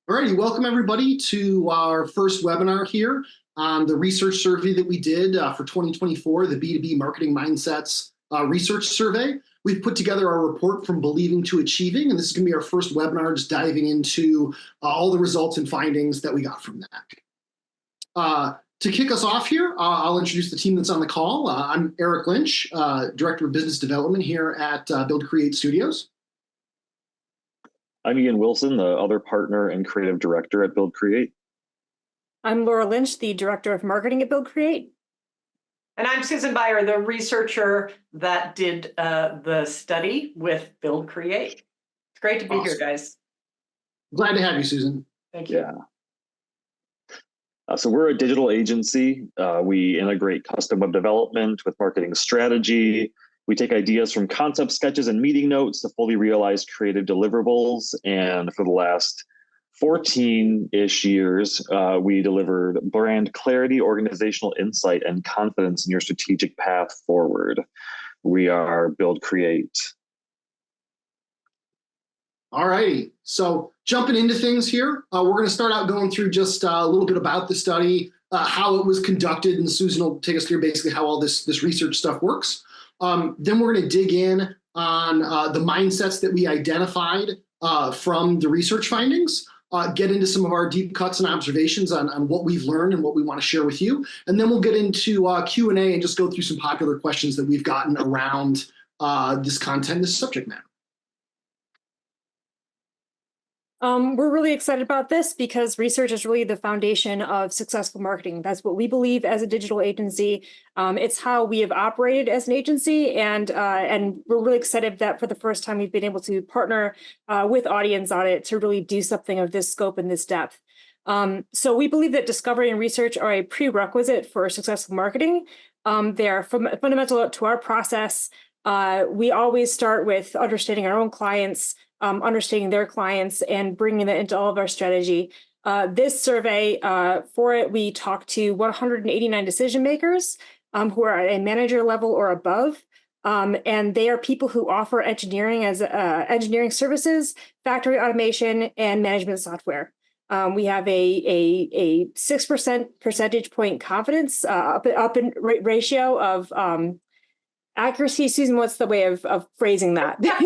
Alrighty, welcome everybody to our first webinar here on the research survey that we did for 2024, the B2B Marketing Mindsets research survey. We've put together our report from believing to achieving, and this is going to be our first webinar just diving into all the results and findings that we got from that. To kick us off here, I'll introduce the team that's on the call. I'm Eric Lynch, Director of Business Development here at Build Create Studios. I'm Ian Wilson, the other partner and creative director at Build Create. I'm Laura Lynch, the Director of Marketing at Build Create. And I'm Susan Byer, the researcher that did the study with Build Create. It's great to be here, guys. Glad to have you, Susan. Thank you. So we're a digital agency. We integrate custom web development with marketing strategy. We take ideas from concept sketches and meeting notes to fully realize creative deliverables. And for the last 14-ish years, we delivered brand clarity, organizational insight, and confidence in your strategic path forward. We are Build Create. All righty, so jumping into things here, we're going to start out going through just a little bit about the study, how it was conducted, and Susan will take us through basically how all this research stuff works. Then we're going to dig in on the mindsets that we identified from the research findings, get into some of our deep cuts and observations on what we've learned and what we want to share with you. And then we'll get into Q&A and just go through some popular questions that we've gotten around this content, this subject matter. We're really excited about this because research is really the foundation of successful marketing. That's what we believe as a digital agency. It's how we have operated as an agency, and we're really excited that for the first time we've been able to partner with Audience Audit to really do something of this scope and this depth. So we believe that discovery and research are a prerequisite for successful marketing. They are fundamental to our process. We always start with understanding our own clients, understanding their clients, and bringing that into all of our strategy. This survey, for it, we talked to 189 decision makers who are at a manager level or above, and they are people who offer engineering as engineering services, factory automation, and management software. We have a 6% percentage point confidence up in ratio of accuracy. Susan, what's the way of phrasing that? I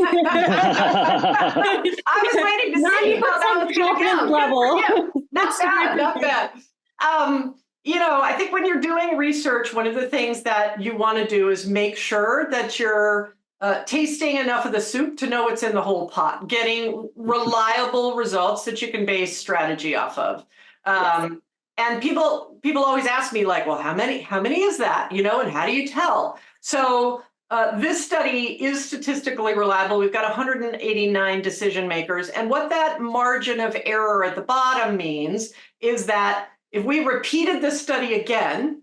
was waiting to see how that was going to go. Level. Not bad, not bad. I think when you're doing research, one of the things that you want to do is make sure that you're tasting enough of the soup to know what's in the whole pot, getting reliable results that you can base strategy off of. And people always ask me, like, well, how many is that? And how do you tell? So this study is statistically reliable. We've got 189 decision makers. And what that margin of error at the bottom means is that if we repeated this study again,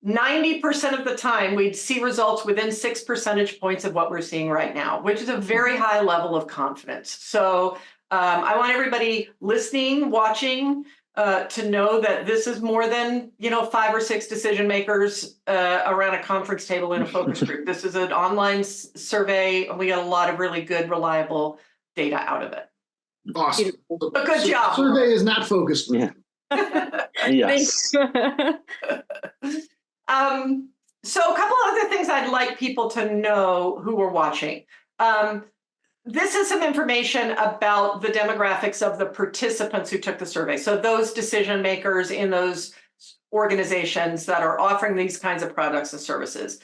90% of the time we'd see results within 6 percentage points of what we're seeing right now, which is a very high level of confidence. So I want everybody listening, watching, to know that this is more than 5 or 6 decision makers around a conference table in a focus group. This is an online survey, and we got a lot of really good, reliable data out of it. Awesome. But good job. Survey is not focused. Yeah. Yes. So a couple other things I'd like people to know who are watching. This is some information about the demographics of the participants who took the survey. So those decision makers in those organizations that are offering these kinds of products and services.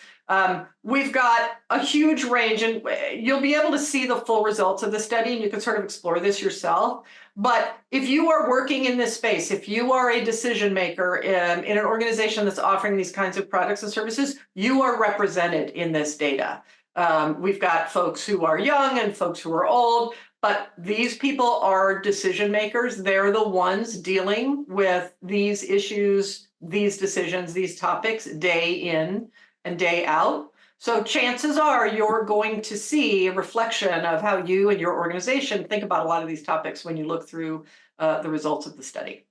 We've got a huge range, and you'll be able to see the full results of the study, and you can sort of explore this yourself. But if you are working in this space, if you are a decision maker in an organization that's offering these kinds of products and services, you are represented in this data. We've got folks who are young and folks who are old, but these people are decision makers. They're the ones dealing with these issues, these decisions, these topics day in and day out. So chances are you're going to see a reflection of how you and your organization think about a lot of these topics when you look through the results of the study.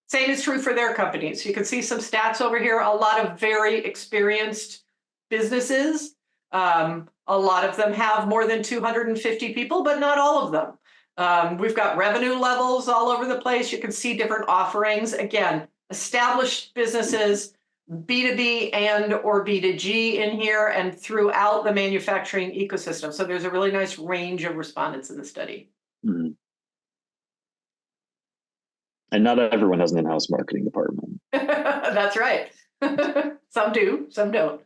Same is true for their companies. You can see some stats over here, a lot of very experienced businesses A lot of them have more than 250 people, but not all of them. We've got revenue levels all over the place. You can see different offerings. Again, established businesses, B2B and or B2G in here, and throughout the manufacturing ecosystem. So there's a really nice range of respondents in the study. Mm-hmm. And not everyone has an in-house marketing department. That's right. Some do, some don't.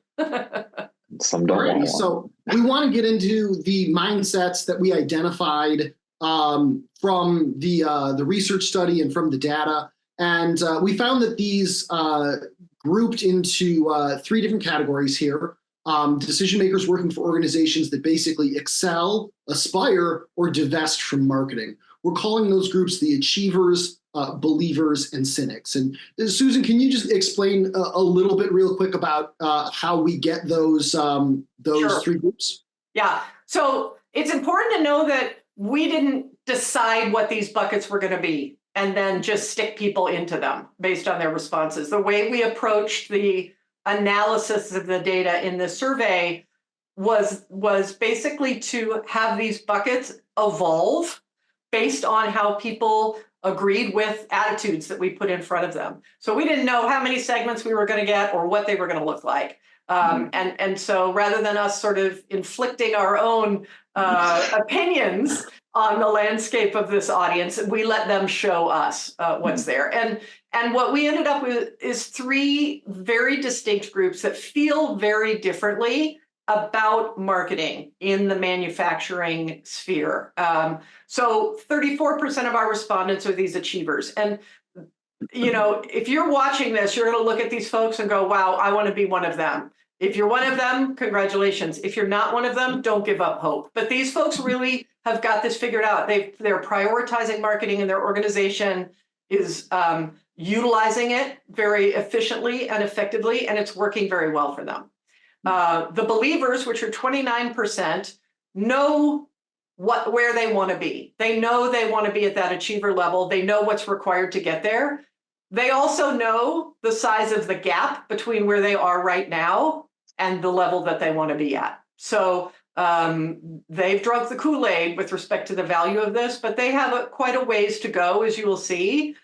Some don't. Alrighty, so we want to get into the mindsets that we identified from the research study and from the data. And we found that these grouped into three different categories here. Decision makers working for organizations that basically excel, aspire, or divest from marketing. We're calling those groups the achievers, believers, and cynics. And Susan, can you just explain a little bit real quick about how we get those Sure. three groups? Yeah, so it's important to know that we didn't decide what these buckets were going to be and then just stick people into them based on their responses. The way we approached the analysis of the data in this survey was basically to have these buckets evolve based on how people agreed with attitudes that we put in front of them. So we didn't know how many segments we were going to get or what they were going to look like. And so rather than us sort of inflicting our own opinions on the landscape of this audience, we let them show us what's there. And what we ended up with is three very distinct groups that feel very differently about marketing in the manufacturing sphere. So 34% of our respondents are these achievers. And you know, if you're watching this, you're going to look at these folks and go, wow, I want to be one of them. If you're one of them, congratulations. If you're not one of them, don't give up hope. But these folks really have got this figured out. They're prioritizing marketing, and their organization is utilizing it very efficiently and effectively, and it's working very well for them. The believers, which are 29%, know where they want to be. They know they want to be at that achiever level. They know what's required to get there. They also know the size of the gap between where they are right now and the level that they want to be at. So they've drunk the Kool-Aid with respect to the value of this, but they have quite a ways to go, as you will see,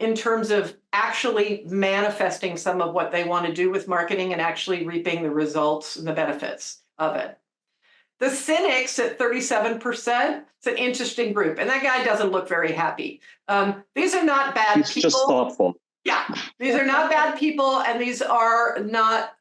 in terms of actually manifesting some of what they want to do with marketing and actually reaping the results and the benefits of it. The cynics at 37%, it's an interesting group. And that guy doesn't look very happy. These are not bad people. He's just thoughtful. Yeah, these are not bad people, and these are not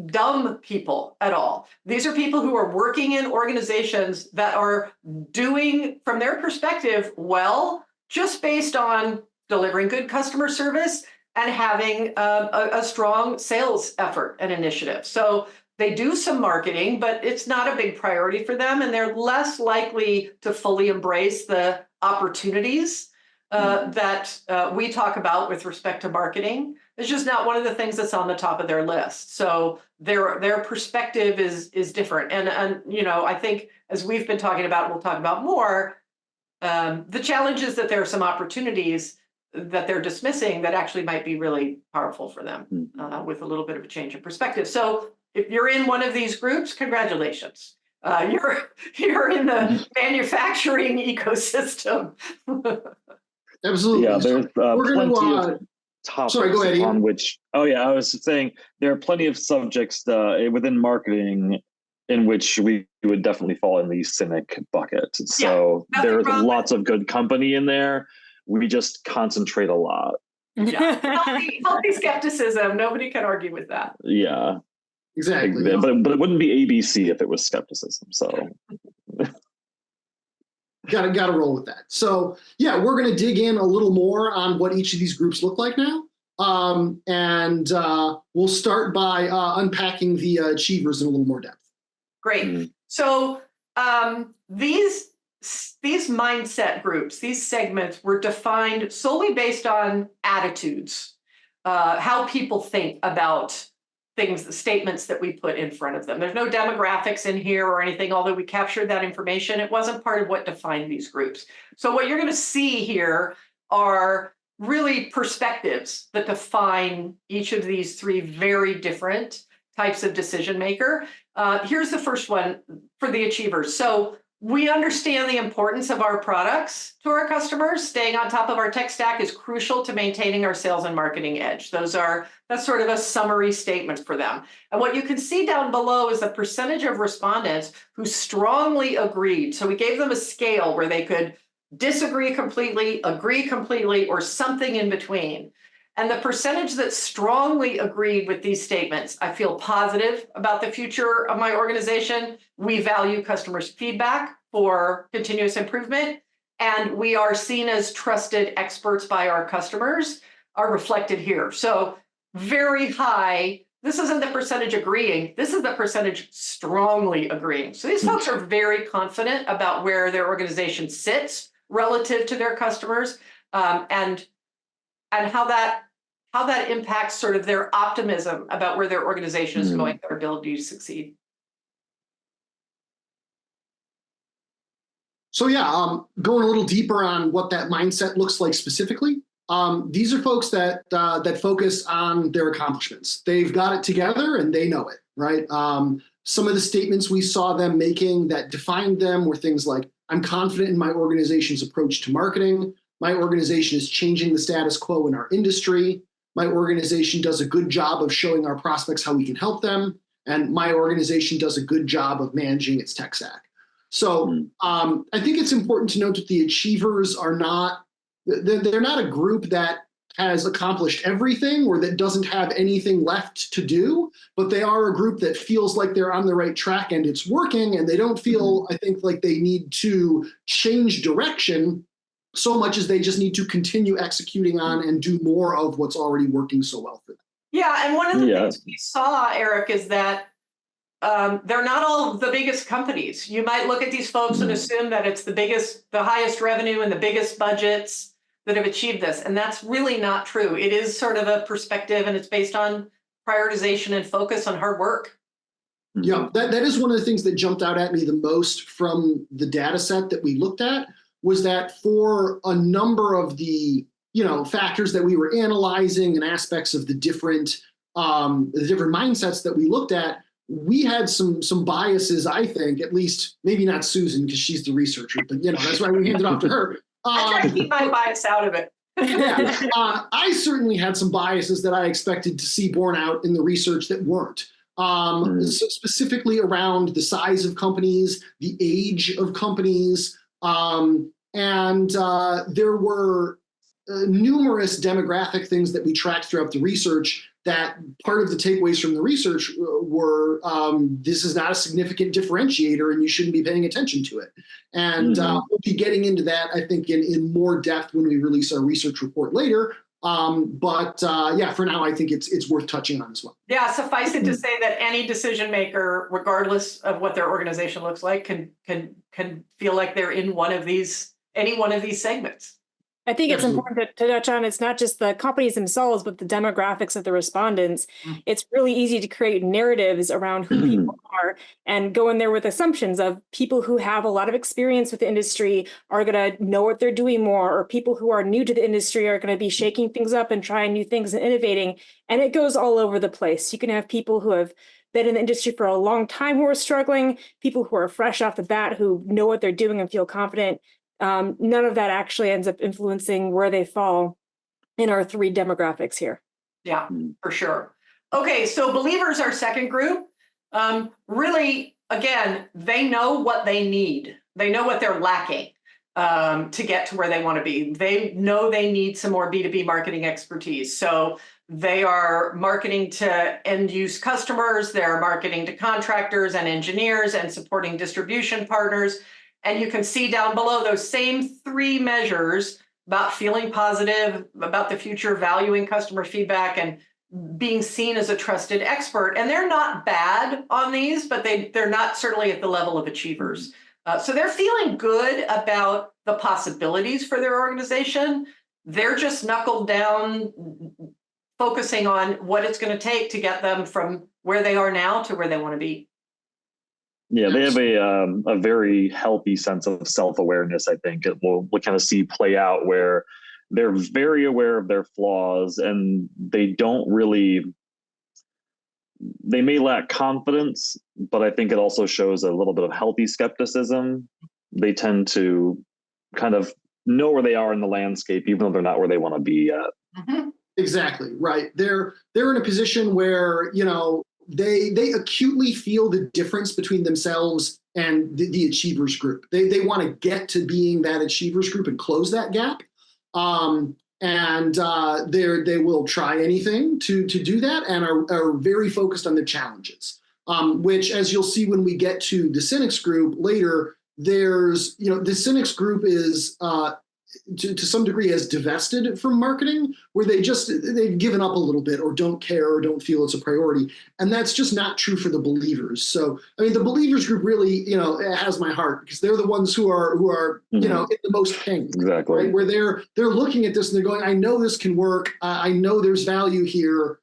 dumb people at all. These are people who are working in organizations that are doing, from their perspective, well, just based on delivering good customer service and having a strong sales effort and initiative. So they do some marketing, but it's not a big priority for them, and they're less likely to fully embrace the opportunities that we talk about with respect to marketing. It's just not one of the things that's on the top of their list. So their perspective is different. And you know, I think as we've been talking about, we'll talk about more, the challenge is that there are some opportunities that they're dismissing that actually might be really powerful for them with a little bit of a change of perspective. So if you're in one of these groups, congratulations. You're in the manufacturing ecosystem. Absolutely. Yeah, there's plenty of topics go ahead, Ian. on which. Oh yeah, I was saying there are plenty of subjects within marketing in which we would definitely fall in the cynic bucket. So there's lots of good company in there. We just concentrate a lot. Yeah, healthy skepticism. Nobody can argue with that. Yeah. Exactly. But it wouldn't be ABC if it was skepticism. So gotta roll with that. So yeah, we're gonna dig in a little more on what each of these groups look like now. And we'll start by unpacking the achievers in a little more depth. Great. So these mindset groups, these segments were defined solely based on attitudes, how people think about things, the statements that we put in front of them. There's no demographics in here or anything, although we captured that information. It wasn't part of what defined these groups. So what you're going to see here are really perspectives that define each of these three very different types of decision maker. Here's the first one for the achievers. So we understand the importance of our products to our customers. Staying on top of our tech stack is crucial to maintaining our sales and marketing edge. That's sort of a summary statement for them. And what you can see down below is the percentage of respondents who strongly agreed. So we gave them a scale where they could disagree completely, agree completely, or something in between. And the percentage that strongly agreed with these statements: I feel positive about the future of my organization. We value customers' feedback for continuous improvement. And we are seen as trusted experts by our customers, are reflected here. So very high. This isn't the percentage agreeing. This is the percentage strongly agreeing. So these folks are very confident about where their organization sits relative to their customers, and how that impacts sort of their optimism about where their organization is going, their ability to succeed. So yeah, going a little deeper on what that mindset looks like specifically. These are folks that focus on their accomplishments. They've got it together and they know it, right? Some of the statements we saw them making that defined them were things like, I'm confident in my organization's approach to marketing. My organization is changing the status quo in our industry. My organization does a good job of showing our prospects how we can help them. And my organization does a good job of managing its tech stack. So I think it's important to note that the achievers are not, they're not a group that has accomplished everything or that doesn't have anything left to do, but they are a group that feels like they're on the right track and it's working, and they don't feel, I think, like they need to change direction so much as they just need to continue executing on and do more of what's already working so well for them. Yeah, and one of the things we saw, Eric, is that they're not all the biggest companies. You might look at these folks and assume that it's the highest revenue and the biggest budgets that have achieved this. And that's really not true. It is sort of a perspective, and it's based on prioritization and focus on hard work. Yeah, that is one of the things that jumped out at me the most from the data set that we looked at, was that for a number of the factors that we were analyzing and aspects of the different mindsets that we looked at, we had some biases, I think, at least, maybe not Susan because she's the researcher, but that's why we handed off to her. I try to keep my bias out of it. I certainly had some biases that I expected to see borne out in the research that weren't. So specifically around the size of companies, the age of companies, and there were numerous demographic things that we tracked throughout the research that part of the takeaways from the research were this is not a significant differentiator and you shouldn't be paying attention to it. And we'll be getting into that, I think, in more depth when we release our research report later. But for now, I think it's worth touching on as well. Yeah, suffice it to say that any decision maker, regardless of what their organization looks like, can feel like they're in any one of these segments. I think it's important to touch on, it's not just the companies themselves, but the demographics of the respondents. It's really easy to create narratives around who people are and go in there with assumptions of people who have a lot of experience with the industry are going to know what they're doing more, or people who are new to the industry are going to be shaking things up and trying new things and innovating. And it goes all over the place. You can have people who have been in the industry for a long time who are struggling, people who are fresh off the bat who know what they're doing and feel confident. None of that actually ends up influencing where they fall in our three demographics here. Yeah, for sure. Okay, so believers are second group. Really, again, they know what they need. They know what they're lacking to get to where they want to be. They know they need some more B2B marketing expertise. So they are marketing to end-use customers. They're marketing to contractors and engineers and supporting distribution partners. And you can see down below those same three measures about feeling positive, about the future, valuing customer feedback, and being seen as a trusted expert. And they're not bad on these, but they're not certainly at the level of achievers. So they're feeling good about the possibilities for their organization. They're just knuckled down, focusing on what it's going to take to get them from where they are now to where they want to be. Yeah, they have a very healthy sense of self-awareness, I think. We'll kind of see play out where they're very aware of their flaws and they don't really they may lack confidence, but I think it also shows a little bit of healthy skepticism. They tend to kind of know where they are in the landscape, even though they're not where they want to be yet. Mhm. Exactly, right. They're in a position where, they acutely feel the difference between themselves and the achievers group. They want to get to being that achievers group and close that gap. And they will try anything to do that, and are very focused on the challenges, which, as you'll see when we get to the Cynics group later, there's, the Cynics group is to some degree has divested from marketing, where they've given up a little bit, or don't care, or don't feel it's a priority. And that's just not true for the believers. So, I mean, the believers group really, it has my heart, because they're the ones who are in the most pain. Exactly. Right? Where they're looking at this and they're going, I know this can work. I know there's value here.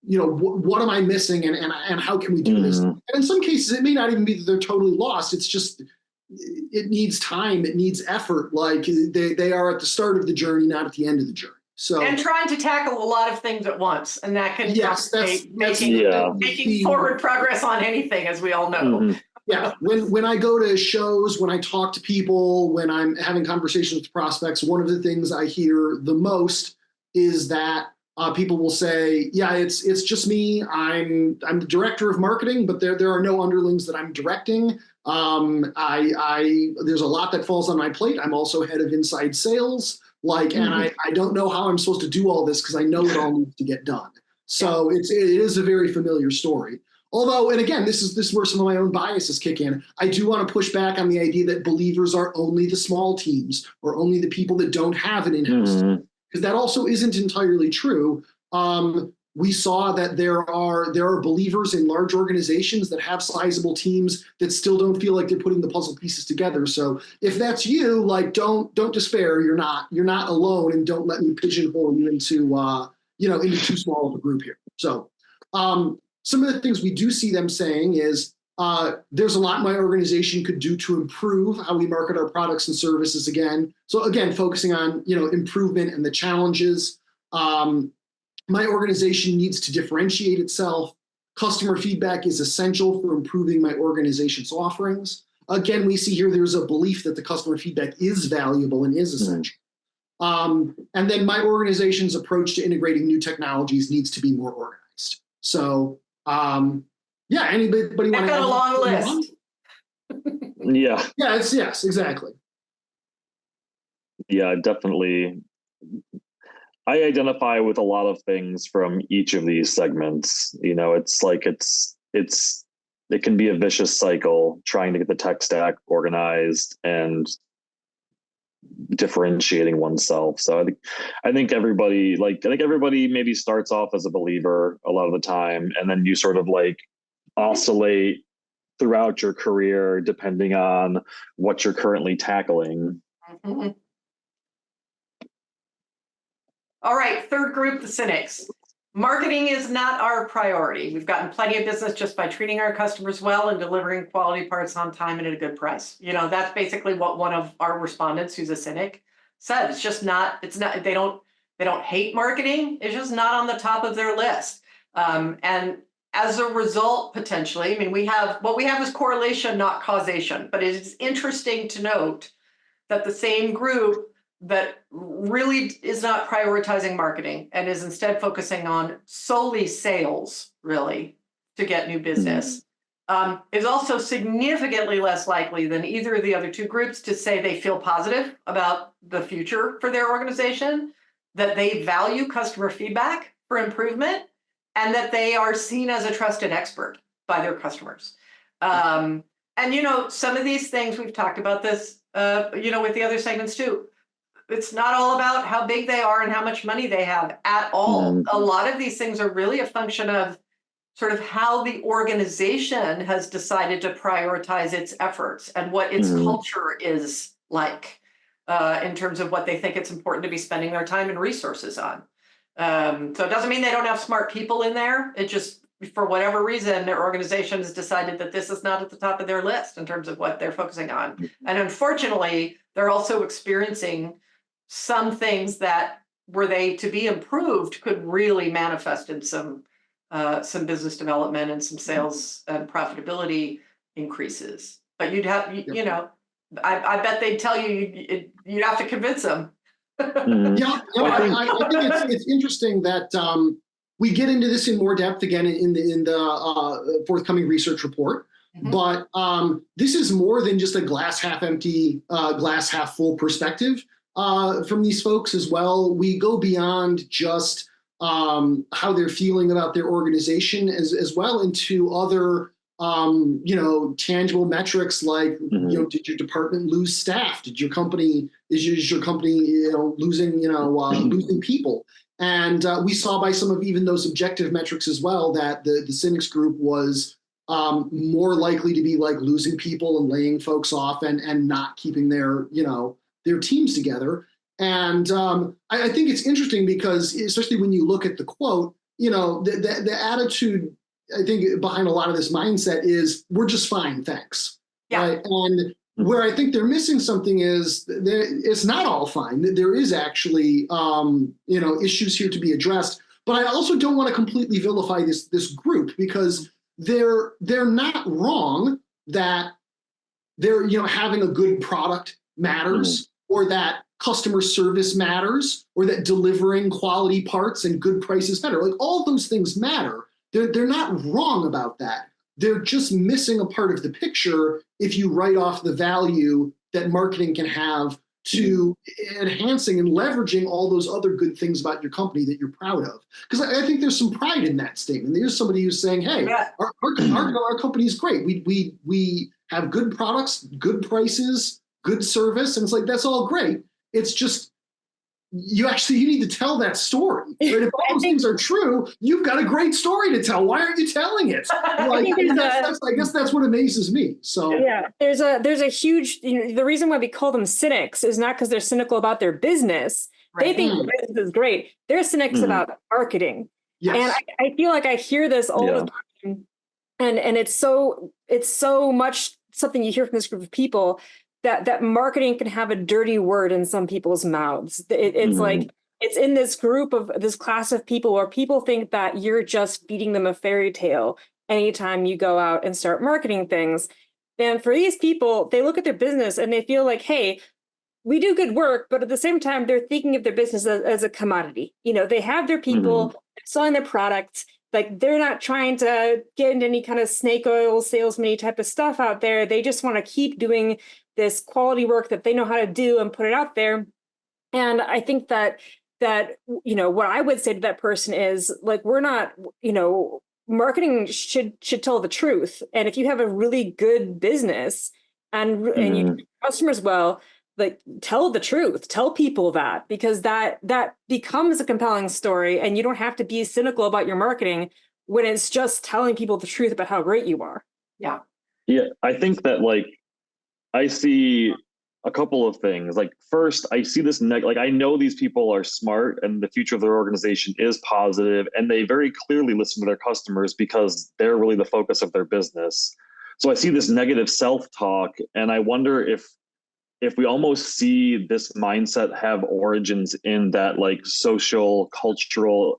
What am I missing, and how can we do this? And in some cases, it may not even be that they're totally lost. It's just, it needs time, it needs effort. Like, they are at the start of the journey, not at the end of the journey. So, And trying to tackle a lot of things at once, and that can complicate making forward progress on anything, as we all know. Yeah, when I go to shows, when I talk to people, when I'm having conversations with prospects, one of the things I hear the most is that people will say, "Yeah, it's just me. I'm the director of marketing, but there are no underlings that I'm directing. There's a lot that falls on my plate. I'm also head of inside sales, and I don't know how I'm supposed to do all this, because I know it all needs to get done." So it is a very familiar story. Although, and again, this is where some of my own biases kick in. I do want to push back on the idea that believers are only the small teams, or only the people that don't have an in-house team, because that also isn't entirely true. We saw that there are believers in large organizations that have sizable teams that still don't feel like they're putting the puzzle pieces together. So if that's you, don't despair. You're not alone, and don't let me pigeonhole you into too small of a group here. So some of the things we do see them saying is, there's a lot my organization could do to improve how we market our products and services again. So again, focusing on, improvement and the challenges. My organization needs to differentiate itself. Customer feedback is essential for improving my organization's offerings. Again, we see here there's a belief that the customer feedback is valuable and is essential. And then my organization's approach to integrating new technologies needs to be more organized. So, anybody want to? I've got a long list. Yeah. Yeah. Yes, exactly. Yeah, definitely. I identify with a lot of things from each of these segments. It's like it can be a vicious cycle trying to get the tech stack organized and differentiating oneself. So I think everybody maybe starts off as a believer a lot of the time, and then you sort of oscillate throughout your career depending on what you're currently tackling. All right, third group, the Cynics. Marketing is not our priority. We've gotten plenty of business just by treating our customers well and delivering quality parts on time and at a good price. That's basically what one of our respondents, who's a Cynic, said. They don't hate marketing. It's just not on the top of their list. And as a result, potentially, we have is correlation, not causation. But it is interesting to note that the same group that really is not prioritizing marketing and is instead focusing on solely sales, really, to get new business, is also significantly less likely than either of the other two groups to say they feel positive about the future for their organization, that they value customer feedback for improvement, and that they are seen as a trusted expert by their customers. And, some of these things, we've talked about this, with the other segments too. It's not all about how big they are and how much money they have at all. A lot of these things are really a function of sort of how the organization has decided to prioritize its efforts and what its culture is like in terms of what they think it's important to be spending their time and resources on. So it doesn't mean they don't have smart people in there. It just, for whatever reason, their organization has decided that this is not at the top of their list in terms of what they're focusing on. And unfortunately, they're also experiencing some things that, were they to be improved, could really manifest in some some business development and some sales and profitability increases. But you'd have, you know, I bet they'd tell you you'd have to convince them. Yeah, no, I think it's interesting that we get into this in more depth again in the forthcoming research report. But this is more than just a glass half empty, glass half full perspective from these folks as well. We go beyond just how they're feeling about their organization as well into other you know, tangible metrics like, you know, did your department lose staff? Did your company, is your company, you know, losing, you know, losing people? And we saw by some of even those objective metrics as well that the Cynics group was more likely to be like losing people and laying folks off and not keeping their, you know, their teams together. And I think it's interesting because especially when you look at the quote, you know, the attitude I think behind a lot of this mindset is we're just fine, thanks. Yeah. Right. And where I think they're missing something is it's not all fine. There is actually, you know, issues here to be addressed. But I also don't want to completely vilify this group because they're not wrong that they're, you know, having a good product matters or that customer service matters or that delivering quality parts and good prices matter. Like all those things matter. They're not wrong about that. They're just missing a part of the picture if you write off the value that marketing can have to enhancing and leveraging all those other good things about your company that you're proud of. Because I think there's some pride in that statement. There's somebody who's saying, hey, our company is great. We have good products, good prices, good service. And it's like, that's all great. It's just, you need to tell that story. Right? If all those things are true, you've got a great story to tell. Why aren't you telling it? Like, I guess that's what amazes me. So yeah, there's a huge, you know, the reason why we call them cynics is not because they're cynical about their business. Right. They think their business is great. They're cynics about marketing. Yes. And I feel like I hear this all the time. And it's so much something you hear from this group of people that marketing can have a dirty word in some people's mouths. It's like, it's in this group of this class of people where people think that you're just feeding them a fairy tale anytime you go out and start marketing things. And for these people, they look at their business and they feel like, hey, we do good work, but at the same time, they're thinking of their business as a commodity. You know, they have their people selling their products. Like they're not trying to get into any kind of snake oil salesman type of stuff out there. They just want to keep doing this quality work that they know how to do and put it out there. And I think that, you know, what I would say to that person is like, we're not, you know, marketing should tell the truth. And if you have a really good business and you treat customers well, like tell the truth, tell people that, because that becomes a compelling story. And you don't have to be cynical about your marketing when it's just telling people the truth about how great you are. Yeah. Yeah. I think that like, I see a couple of things. Like first, I see this like I know these people are smart and the future of their organization is positive, and they very clearly listen to their customers because they're really the focus of their business. So I see this negative self-talk, and I wonder if we almost see this mindset have origins in that like social cultural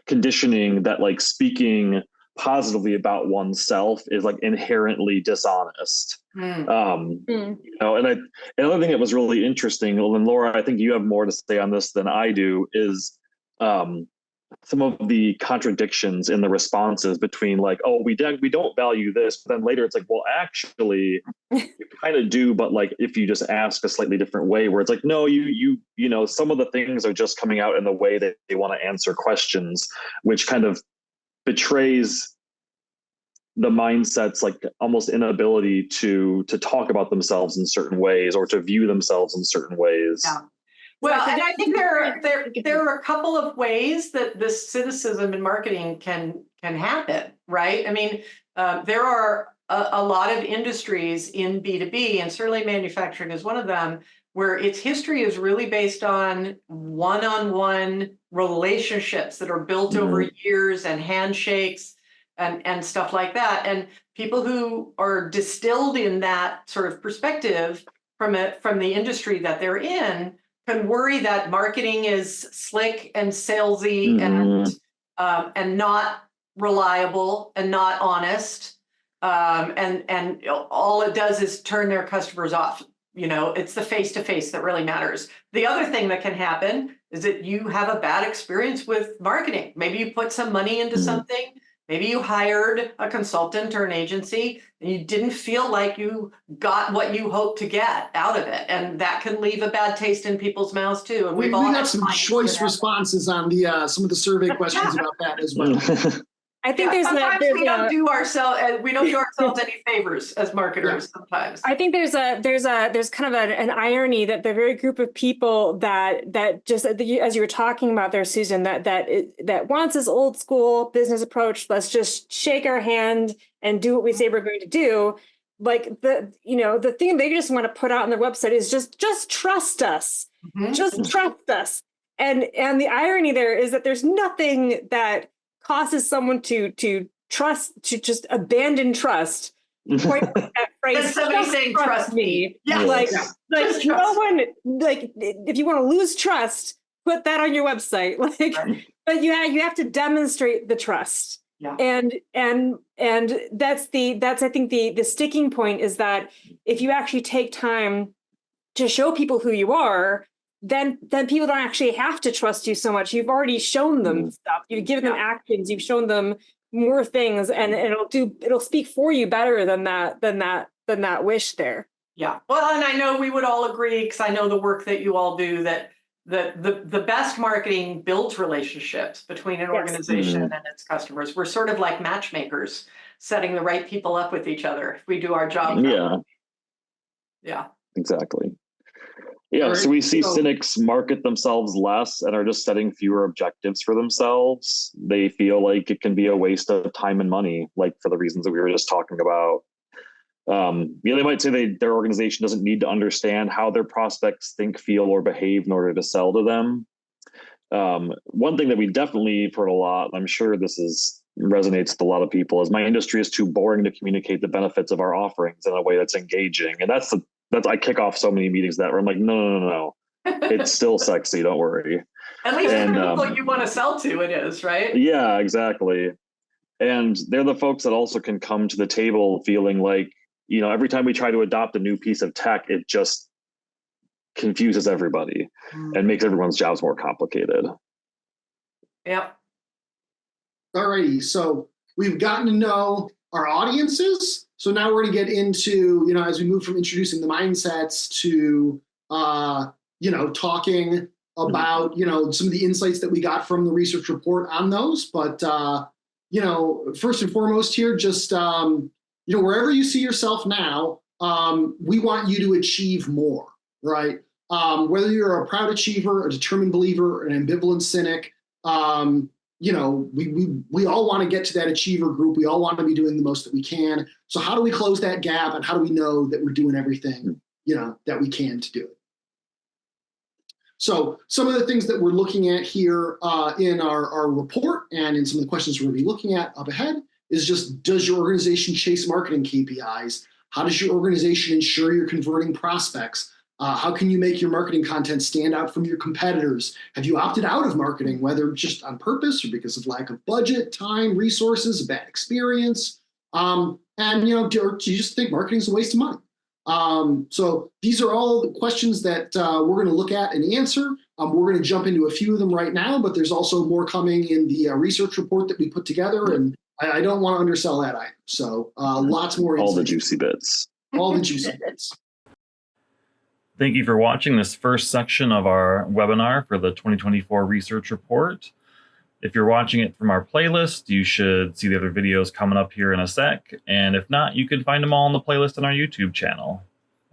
conditioning that like speaking positively about oneself is like inherently dishonest. You know, and another thing that was really interesting, and Laura, I think you have more to say on this than I do, is some of the contradictions in the responses between like, oh, we don't value this, but then later it's like, well, actually, you kind of do, but like if you just ask a slightly different way, where it's like, no, you know, some of the things are just coming out in the way that they want to answer questions, which kind of betrays the mindset's like almost inability to talk about themselves in certain ways or to view themselves in cerern ways. Yeah. Well, and I think there are a couple of ways that this cynicism in marketing can happen, right? I mean, there are a lot of industries in B2B, and certainly manufacturing is one of them, where its history is really based on one-on-one relationships that are built over years and handshakes and stuff like that. And people who are distilled in that sort of perspective from the industry that they're in can worry that marketing is slick and salesy and and not reliable and not honest. And all it does is turn their customers off. It's the face-to-face that really matters. The other thing that can happen is that you have a bad experience with marketing. Maybe you put some money into something. Maybe you hired a consultant or an agency and you didn't feel like you got what you hoped to get out of it. And that can leave a bad taste in people's mouths too. And we got some choice responses on the some of the survey questions about that as well. I think sometimes we don't do ourselves any favors as marketers. Sometimes I think there's kind of an irony that the very group of people that just, as you were talking about there, Susan, that wants this old school business approach. Let's just shake our hand and do what we say we're going to do. Like the thing they just want to put out on their website is just trust us, just trust us. And the irony there is that there's nothing that causes someone to trust, to just abandon trust. Quite like that phrase, somebody saying trust me. Yeah, like no one, like if you want to lose trust, put that on your website. But you have to demonstrate the trust. Yeah. And that's I think the sticking point is that if you actually take time to show people who you are, then people don't actually have to trust you so much. You've already shown them stuff. You've given them actions. You've shown them more things, and it'll speak for you better than that wish there. Yeah. Well, and I know we would all agree, because I know the work that you all do, that the best marketing builds relationships between an organization and its customers. We're sort of like matchmakers, setting the right people up with each other if we do our job. Yeah. Exactly. Yeah, so we see cynics market themselves less and are just setting fewer objectives for themselves. They feel like it can be a waste of time and money, like for the reasons that we were just talking about. They might say their organization doesn't need to understand how their prospects think, feel, or behave in order to sell to them. One thing that we definitely have heard a lot, I'm sure this resonates with a lot of people, is my industry is too boring to communicate the benefits of our offerings in a way that's engaging. And that's I kick off so many meetings where I'm like, no. It's still sexy. Don't worry. At least the people you want to sell to, it is, right? Yeah, exactly. And they're the folks that also can come to the table feeling like, every time we try to adopt a new piece of tech, it just confuses everybody and makes everyone's jobs more complicated. Yep. All righty. So we've gotten to know our audiences. So now we're going to get into, as we move from introducing the mindsets to, talking about, some of the insights that we got from the research report on those. But, first and foremost here, just, wherever you see yourself now, we want you to achieve more, right? Whether you're a proud achiever, a determined believer, an ambivalent cynic, we all want to get to that achiever group. We all want to be doing the most that we can. So how do we close that gap, and how do we know that we're doing everything, that we can to do it? So some of the things that we're looking at here in our report and in some of the questions we're going to be looking at up ahead is just, does your organization chase marketing KPIs? How does your organization ensure you're converting prospects? How can you make your marketing content stand out from your competitors? Have you opted out of marketing, whether just on purpose or because of lack of budget, time, resources, a bad experience? Do you just think marketing is a waste of money? So these are all the questions that we're going to look at and answer. We're going to jump into a few of them right now, but there's also more coming in the research report that we put together, and I don't want to undersell that either. So lots more. All the juicy bits. All the juicy bits. Thank you for watching this first section of our webinar for the 2024 research report. If you're watching it from our playlist, you should see the other videos coming up here in a sec. And if not, you can find them all on the playlist on our YouTube channel.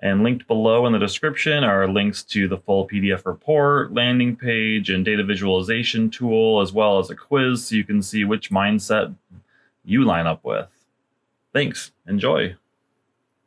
And linked below in the description are links to the full PDF report, landing page, and data visualization tool, as well as a quiz so you can see which mindset you line up with. Thanks. Enjoy.